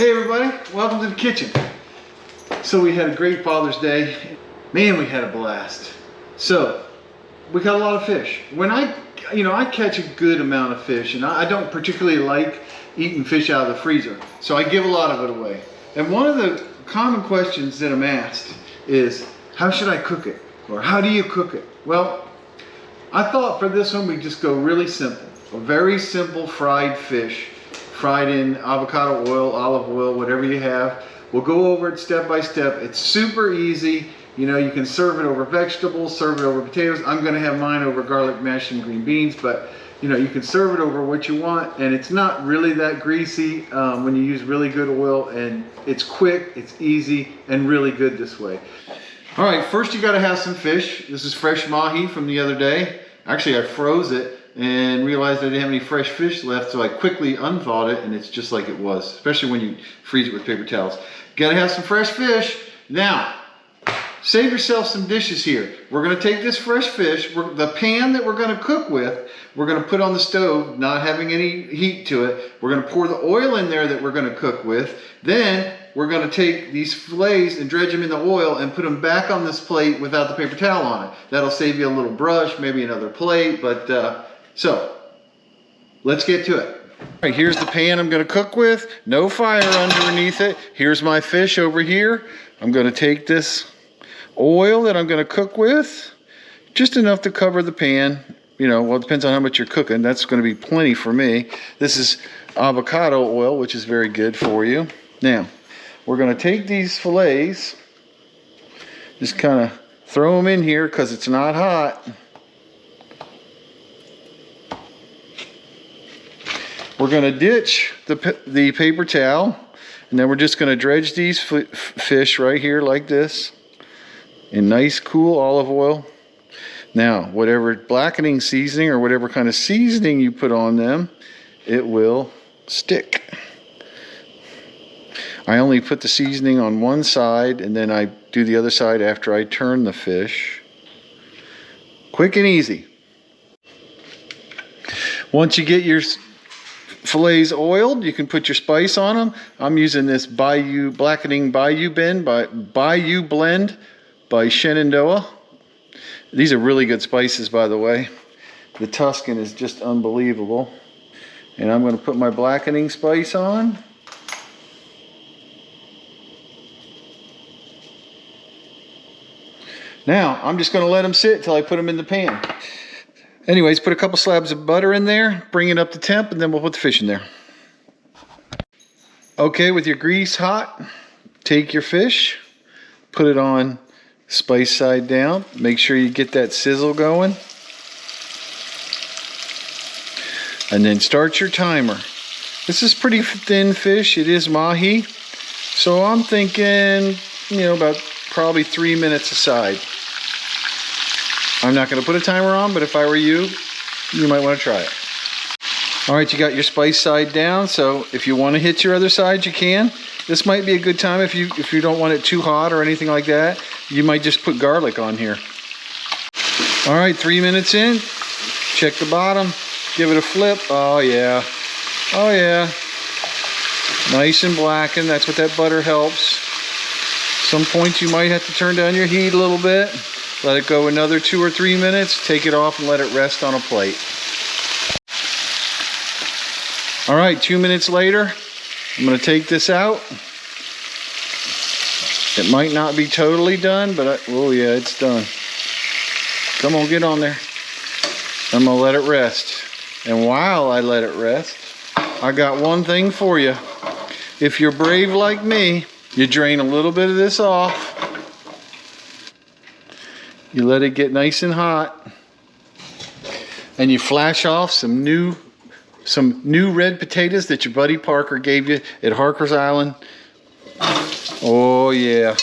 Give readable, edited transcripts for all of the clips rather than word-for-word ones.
Hey everybody, welcome to the kitchen. So we had a great Father's Day. Man, we had a blast. So we got a lot of fish. When I catch a good amount of fish, and I don't particularly like eating fish out of the freezer, so I give a lot of it away. And one of the common questions that I'm asked is, how should I cook it? Or how do you cook it? Well, I thought for this one we'd just go really simple. A very simple fried fish. Fried in avocado oil, olive oil, whatever you have. We'll go over it step by step. It's super easy. You know, you can serve it over vegetables, serve it over potatoes. I'm gonna have mine over garlic mash and green beans, but you know, you can serve it over what you want, and it's not really that greasy when you use really good oil, and it's quick, it's easy, and really good this way. All right, first you gotta have some fish. This is fresh mahi from the other day. Actually, I froze it and realized I didn't have any fresh fish left, so I quickly unthawed it, and it's just like it was, especially when you freeze it with paper towels. Gotta have some fresh fish. Now, save yourself some dishes here. We're gonna take this fresh fish, the pan that we're gonna cook with, we're gonna put on the stove, not having any heat to it. We're gonna pour the oil in there that we're gonna cook with. Then we're gonna take these fillets and dredge them in the oil and put them back on this plate without the paper towel on it. That'll save you a little brush, maybe another plate, but so let's get to it. All right, here's the pan I'm gonna cook with. No fire underneath it. Here's my fish over here. I'm gonna take this oil that I'm gonna cook with, just enough to cover the pan. You know, well, it depends on how much you're cooking. That's gonna be plenty for me. This is avocado oil, which is very good for you. Now, we're gonna take these fillets, just kind of throw them in here because it's not hot. We're gonna ditch the paper towel, and then we're just gonna dredge these fish right here like this in nice cool olive oil. Now, whatever blackening seasoning or whatever kind of seasoning you put on them, it will stick. I only put the seasoning on one side, and then I do the other side after I turn the fish. Quick and easy. Once you get your fillets oiled, you can put your spice on them. I'm using this Blackening Bayou Blend by Shenandoah. These are really good spices, by the way. The Tuscan is just unbelievable. And I'm going to put my blackening spice on. Now, I'm just going to let them sit till I put them in the pan. Anyways, put a couple slabs of butter in there, bring it up to temp, and then we'll put the fish in there. Okay, with your grease hot, take your fish, put it on spice side down. Make sure you get that sizzle going. And then start your timer. This is pretty thin fish. It is mahi. So I'm thinking, you know, about probably 3 minutes aside. I'm not going to put a timer on, but if I were you, you might want to try it. All right, you got your spice side down, so if you want to hit your other side, you can. This might be a good time if you don't want it too hot or anything like that. You might just put garlic on here. All right, 3 minutes in. Check the bottom. Give it a flip. Oh, yeah. Oh, yeah. Nice and blackened. That's what that butter helps. Some points you might have to turn down your heat a little bit. Let it go another 2 or 3 minutes. Take it off and let it rest on a plate. All right, 2 minutes later, I'm going to take this out. It might not be totally done, but oh yeah, it's done. Come on, get on there. I'm going to let it rest. And while I let it rest, I got one thing for you. If you're brave like me, you drain a little bit of this off. You let it get nice and hot, and you flash off some new red potatoes that your buddy Parker gave you at Harker's Island. Oh yeah.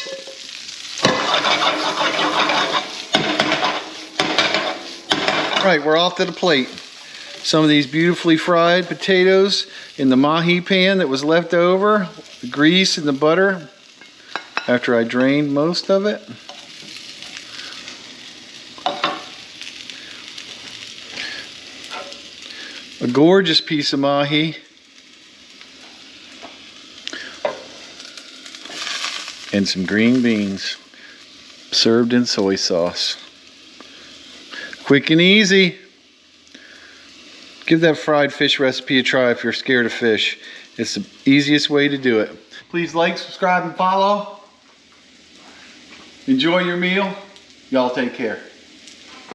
All right, we're off to the plate. Some of these beautifully fried potatoes in the mahi pan that was left over, the grease and the butter after I drained most of it. A gorgeous piece of mahi. and some green beans served in soy sauce. Quick and easy. Give that fried fish recipe a try if you're scared of fish. It's the easiest way to do it. Please like, subscribe, and follow. Enjoy your meal. Y'all take care.